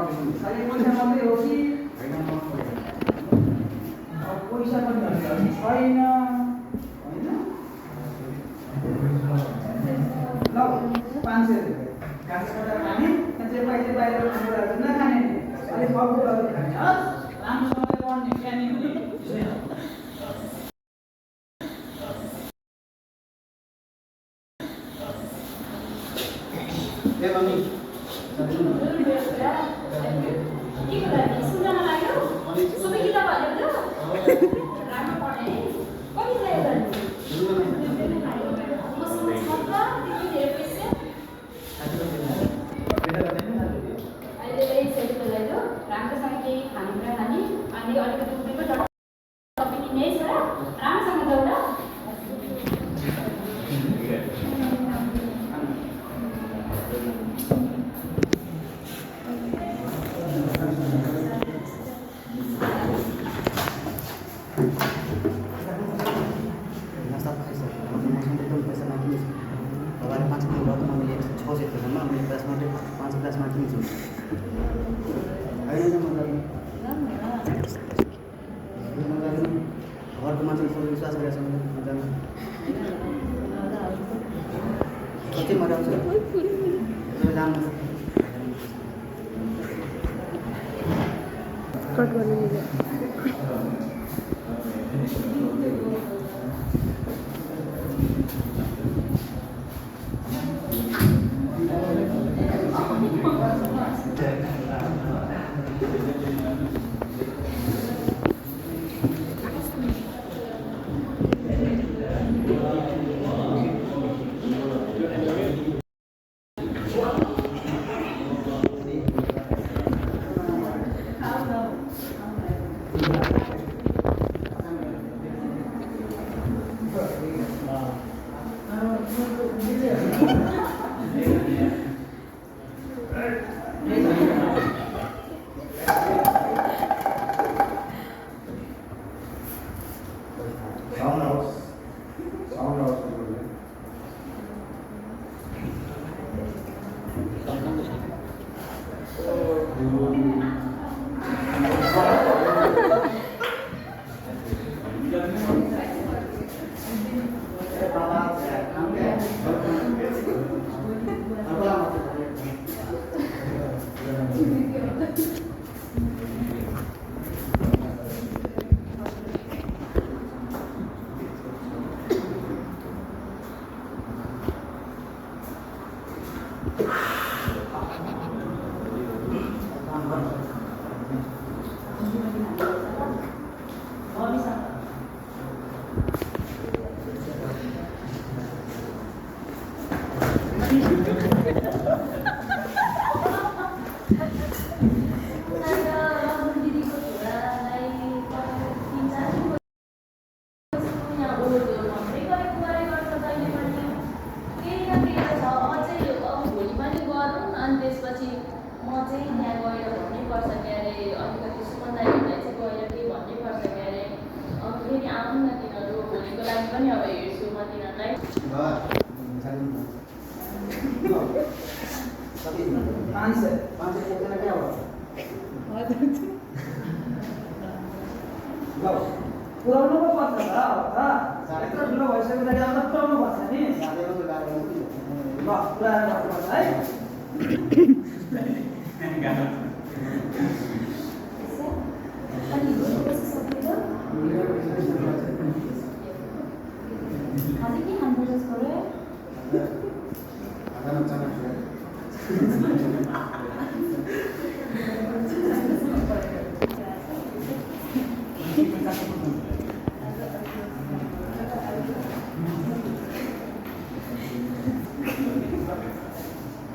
खालि पैसा मात्रै हो कि पैसा पनि छैन होइन ल 500 रुपियाँ घाँस काटेर खाने जे पैसा बाहिर खानेहरू नखाने अलिक फलफुल गरेर खाने हस् राम्रोसँगले पढ्ने ज्ञानी हुने घरको मान्छेले विश्वास गरेर कति मजा आउँछ कट गर्नु पुऱ्याउनु पो पर्छ त यत्रो ठुलो भइसकेपछि अब त पुऱ्याउनु पर्छ नि ल पुऱ्याएर राख्नुपर्छ है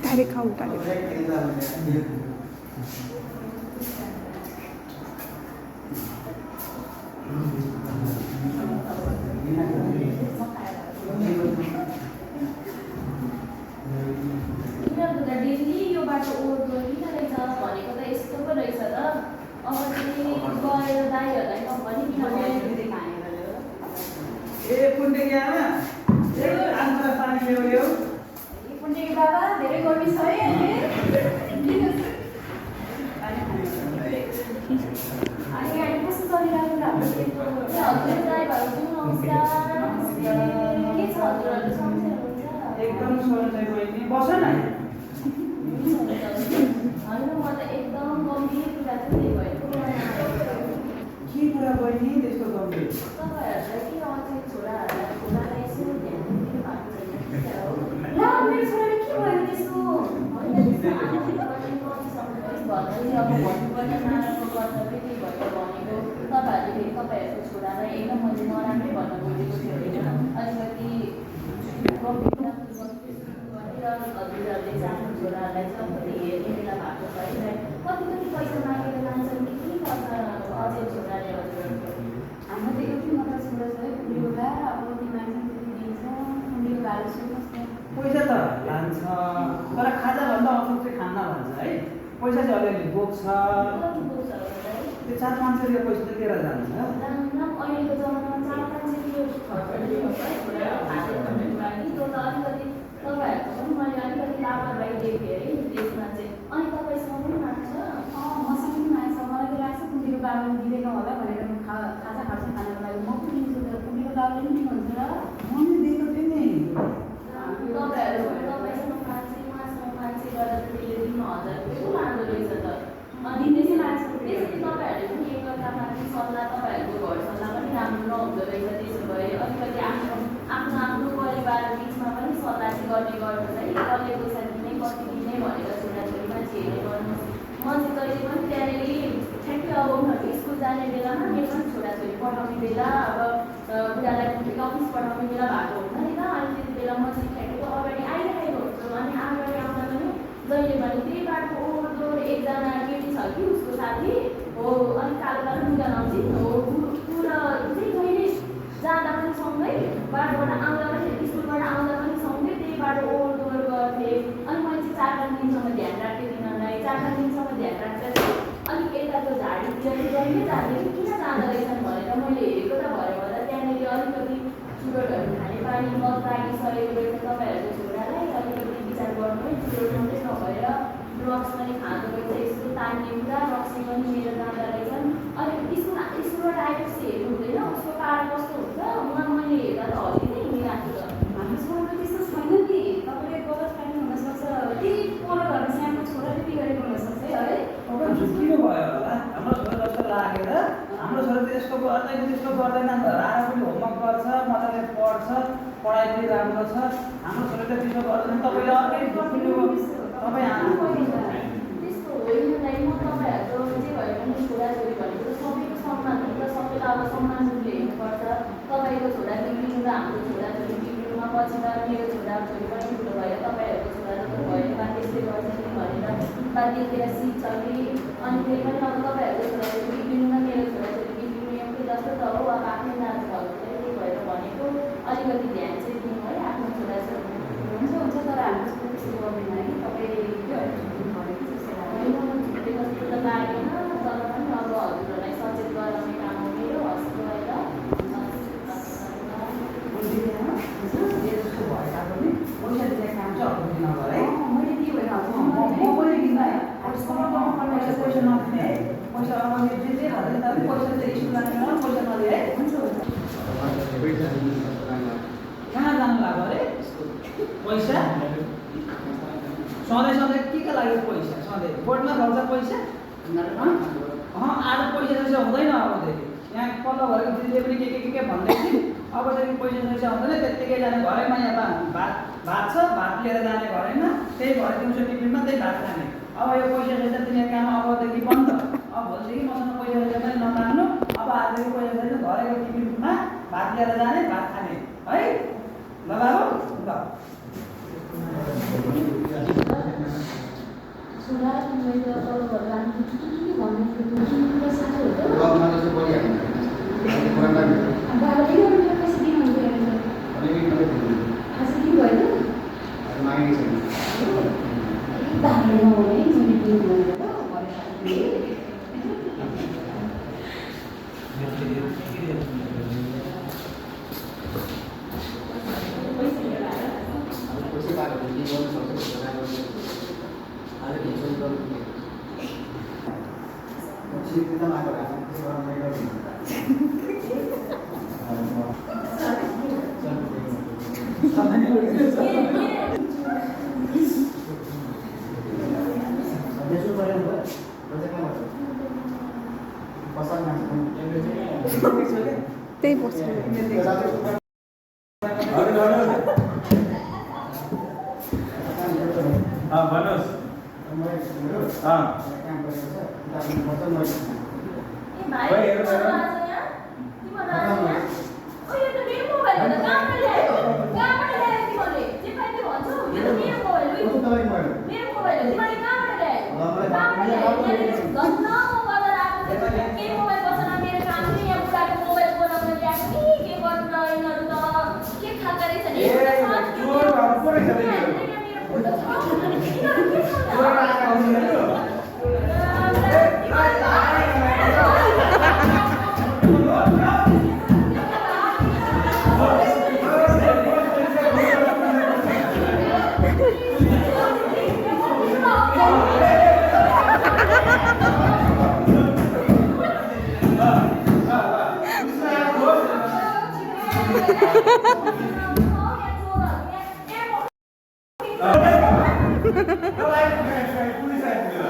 Tarik kau, tarik. एकदम सन्चै बहिनी बस न के कुरा बहिनी त्यस्तो गम्भीर तपाईँहरूको छोरालाई एकदम मैले नराम्रै भन्न बोलेको थियो होइन अलिकति हजुरहरूले चाहिँ आफ्नो छोराहरूलाई चाहिँ अलिकति हेर्ने बेला भएको छ है कति पैसा मागेर लान्छन् कि के गर्छ अझै छोराले हजुरहरूको हाम्रो त एउटै मात्र छोरा छ है कुडीको भा अब कति मान्छे त्यति दिन्छ कुडीको भाले सुन्नुहोस् न पैसा त लान्छ तर खाजाभन्दा असल चाहिँ खाना भन्छ है पैसा चाहिँ अलिअलि बोक्छ त्यो 4-5 रुपियाँ पैसा त लिएर जान्छ अहिलेको जमानामा 4-5 तपाईँहरूको पनि मैले अलिकति लापरवाही देखेँ है त्यसमा चाहिँ अनि तपाईँसँग पनि माग्छ मसँग पनि माग्छ मलाई त लाग्छ कुडीको बाबाले दिँदैन होला भनेर खाजा खान्छ खानको लागि म पनि दिन्छु तर कुडीको बाबाले पनि दिनुहुन्छ र मैले दिएको थिएँ नि तपाईँसँग मान्छे उहाँसँग मान्छे गर्दा त त्यसले दिनु 1000 रुपियाँ लाँदो रहेछ त अनि त्यसै लाग्छ त्यसरी तपाईँहरूले पनि एकअर्कामाथि सल्लाह तपाईँहरूको घर सल्लाह पनि राम्रो नहुँदो रहेछ त्यसो भए अलिकति आफ्नो परिवार बिचमा पनि सल्लाह चाहिँ गर्ने गर्नुहोस् है कसले पैसा दिने कति दिने भनेर छोराछोरी मान्छे हेर्ने गर्नुहोस् म चाहिँ कहिले पनि त्यहाँनिर ठ्याक्कै अब उनीहरू स्कुल जाने बेलामा मेरो पनि छोराछोरी पठाउने बेला अब बुढालाई अफिस पठाउने बेला भएको हुन्छ नि त अनि त्यति बेला म चाहिँ ठ्याक्कै अगाडि आइरहेको हुन्छु अनि अगाडि आउँदा पनि जहिले पनि त्यही बाटो ओहोर एकजना केटी छ कि उसको साथी हो अनि कालो कालो लुगा लाउँछ हो पुरा चाहिँ कहिले जाँदा पनि सँगै बाटोबाट आउँदा पनि स्कुलबाट आउँदा पनि सँगै त्यही बाटो ओहोर दोहोर गर्थेँ अनि मैले चाहिँ 4-5 दिनसम्म ध्यान राख्थेँ तिनीहरूलाई 4-5 दिनसम्म ध्यान राख्दा चाहिँ अलिक यताको झाडीतिर जहिले जाँदै किन जाँदो रहेछन् भनेर मैले हेरेको त भएर भन्दा त्यहाँनिर अलिकति चुरोटहरू खाने पानी मत लागिसकेको रहेछ तपाईँहरूको छोरालाई अलिकति विचार गर्नु है चुरोट मात्रै नभएर ड्रग्स पनि खाँदो रहेछ यस्तो तान्ने कुरा रक्सी पनि लिएर जाँदा रहेछन् अनि स्कुलबाट आएपछि हेर्नु हुँदैन उसको पारा कस्तो हुन्छ मैले हेर्दा त हल्ली नै हिँडिरहेको छ हामीसँग त त्यस्तो छैन नि तपाईँले गलत फ्याक्ट हुनसक्छ त्यही पर घरमा सानो छोराले बिगारेको हुनसक्छ है तपाईँ झुक्किनु भयो होला हाम्रो छोरा जस्तो लागेर हाम्रो छोरा त यस्तो गर्दैन त्यस्तो गर्दैन घर आएर पनि होमवर्क गर्छ मजाले पढ्छ पढाइ पनि राम्रो छ हाम्रो छोरा त त्यसो गर्दैन तपाईँले अर्कै झुक्किनु तपाईँ त्यस्तो होइन दाइ म तपाईँहरूको जे भए पनि छोराछोरी भनेको सबैको सम्मान हुन्छ सबैलाई अब सम्मान रूपले हेर्नुपर्छ तपाईँको छोरा बिग्रिनु र हाम्रो छोराछोरी बिग्रिनुमा पछि त मेरो छोराछोरी पनि ठुलो भएर तपाईँहरूको छोरा जस्तो भयो बा त्यस्तै गर्छ कि भनेर बा देखेर सिक्छ कि अनि फेरि पनि अब तपाईँहरूको छोराछोरी बिग्रिनु र मेरो छोराछोरी बिग्रिनु एउटै जस्तो त हो अब आफ्नै नाच भएको त्यही भएर भनेको अलिकति ध्यान चाहिँ दिनु है आफ्नो छोराछोरी हुन्छ तर हाम्रो स्कुल त्यस्तो गर्दैन है तपाईँले जस्तो त लागेन तर पनि अब हजुरहरूलाई सचेत गराउने काम हो मेरो हस्पिटल मैले के भएर कहाँ जानु लाग्यो अरे पैसा सधैँ के लागि पैसा सधैँ बोर्डमा गर्छ पैसा आज पैसा जैसा हुँदैन अबदेखि यहाँ पल्लो घरको दिदीले पनि के भन्दै थिए अबदेखि पैसा जैसा हुँदैन त्यत्तिकै जाने घरैमा यहाँ भात छ भात लिएर जाने घरैमा त्यही घर दिउँसो टिफिनमा त्यही भात खाने अब यो पैसा जैसा तिनीहरू काम अबदेखि बन्द अब भोलिदेखि मसँग पैसा जैसा पनि नमाग्नु अब आजदेखि पैसा जैसा घरैको टिफिनमा भात लिएर जाने भात खाने है ल बाबु ल छोरा मैले तल घर लानु के भन्नु बाबाले पैसा दिनुहुन्छ आज के भएन बाबाले नहुने मैले दिनु भनेर Kita त्यसो गरेर भयो र चाहिँ कहाँ पसलमा त्यही पर्छ भन्नुहोस् ए भाइ तिमीहरू आज यहाँ? तिमीहरू आज यहाँ? ओ, यो त मेरो मोबाइल हो त, कहाँबाट ल्यायो? कहाँबाट ल्यायो तिमीहरूले? जे पायो त्यो भन्छौ? यो त मेरो मोबाइल हो, यो मेरो मोबाइल हो, तिमीहरूले कहाँबाट ल्यायो? कहाँबाट ल्यायो? यहाँनिर धन्न म बजार आएको थिएँ, केही मोबाइल पसलमा मेरो काम थियो, यहाँ बुढाको मोबाइल बनाउन ल्याएको कि के गर्नु र यिनीहरू त के खालका रहेछ नि? चोर भएको पो रहेछ नि यो। यहाँ मेरो फोटो छ, यिनीहरू के खालका? चोर आएको हो यिनीहरू। पुलिस आइपुग्यो।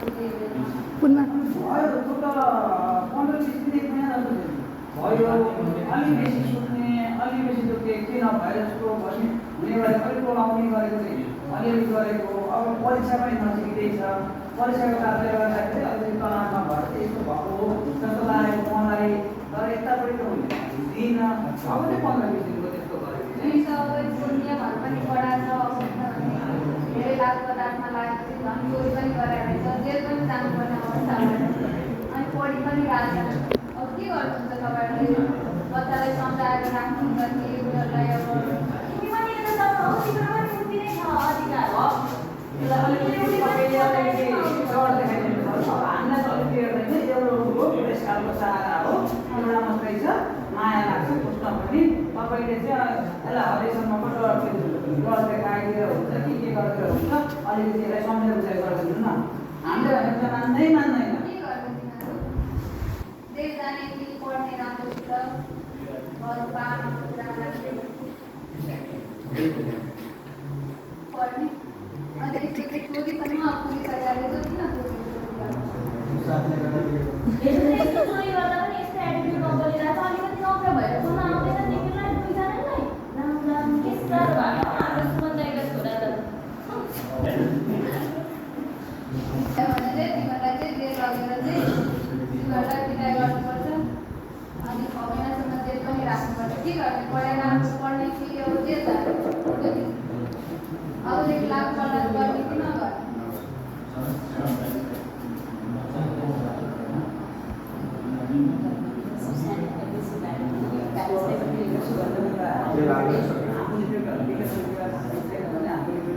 कुनमा भयो त्यो त 15-20 दिन 1 महिना जस्तो भयो अलि बेसी सुत्ने अलि बेसी त्यो के नभए जस्तो भन्ने हुने गरेको अलिक बोलाउने गरेको चाहिँ अलिअलि गरेको अब परीक्षा पनि नजिकै छ परीक्षाको कारणले गर्दाखेरि चाहिँ अलिकति तनावमा भएर चाहिँ यस्तो भएको हो जस्तो लागेको मलाई तर यतापट्टि त हुने दिन अब चाहिँ 15-20 दिनको त्यस्तो गरेको यही त अब यसको नियमहरू पनि कडा छ धेरै लागु पदार्थमा लागेपछि झन् चोरी पनि गरेर रहेछ जेल पनि जानुपर्ने अवस्था भएर अनि पढि पनि रहेछ अब के गर्नुहुन्छ तपाईँहरूले बच्चालाई सम्झाएर राख्नुहुन्छ कि उनीहरूलाई अब तिमी पनि एउटा त हो तिम्रो पनि उति नै छ अधिकार हो हामीलाई त अलिक हेर्दैन एउटा हो पुरस्कारको चाहना हो एउटा मात्रै छ माया लाग्छ पुस्न पनि तपाईँले चाहिँ यसलाई हदैसम्मको डर देखाइदिएर हुन्छ कि के गरेर हुन्छ अलिकति यसलाई सम्झेर बुझाइ गरिदिनु न हामीले भनेको त मान्दैन के गर्नु तिमीहरू देश जाने कि पढ्ने राम्रोसित घर पार्नु पढ्ने अन्त यस्तो चोरी पनि पुलिस अधिकारीले त किन यस्तो चोरी गर्दा पनि यस्तो एटिट्युड नबोलिरहेको अलिकति नौका भएर फोन आउँदैन तिमीलाई दुईजनालाई राम के साह्रो भएको हाम्रो सुमन्दाइका छोरा त भने चाहिँ तिमीहरूलाई चाहिँ जेल लगेर चाहिँ तिमीहरूलाई बिदाय गर्नुपर्छ अनि 6 महिनासम्म जेल पनि राख्नुपर्छ के गर्ने पढाइ राम्रो पढ्ने कि अब जेल जाने अबदेखि लागु पर्दा गर्ने कि नगर्ने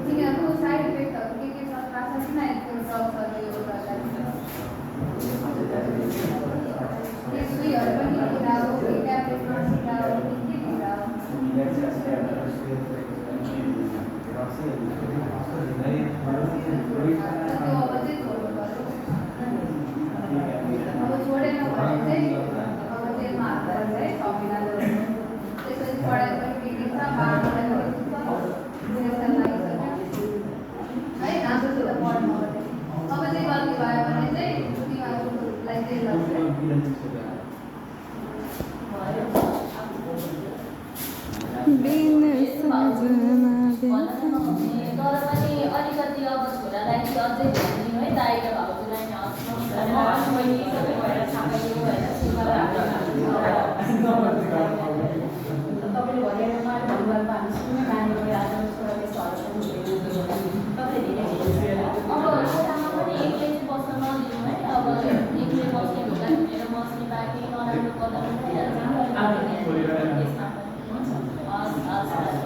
तिनीहरूको साइड इफेक्टहरू के छ थाहा छ किन यस्तो ड्रग्सहरू यो गर्दाखेरि यो सुईहरू पनि कुरा हो कि ट्याब्लेट पनि कुरा हो कि के कुरा हो त्यो अब चाहिँ छोड्नु पर्यो अब छोडेन भने चाहिँ अब जेलमा हाल्नुपर्छ है 6 महिना जस्तो त्यसपछि पढाइ पनि बिग्रिन्छ बाह्रलाई पनि सेक्सन लागिसक्यो है राम्रोसित पढ्नु पर्ने अब चाहिँ गल्ती भयो भने चाहिँ तिमीहरूलाई जेल लाग्छ तर पनि अलिकति अब छोरालाई चाहिँ अझै भनिदिनु है दाइ र भाउजूलाई नै हस्नु बहिनी सबै भएर छापेको होइन तपाईँले भनेर उहाँले भन्नुभएको हामी सुन्ने नानीको आज छोराले सरहरू तपाईँले धेरै अब छोरामा पनि एक्लै बस्न नदिनु है अब एक्लै बस्ने ढोका खुलेर बस्ने बाँकी नराम्रो कदम भइहाल्छ त्यसमा पनि हस्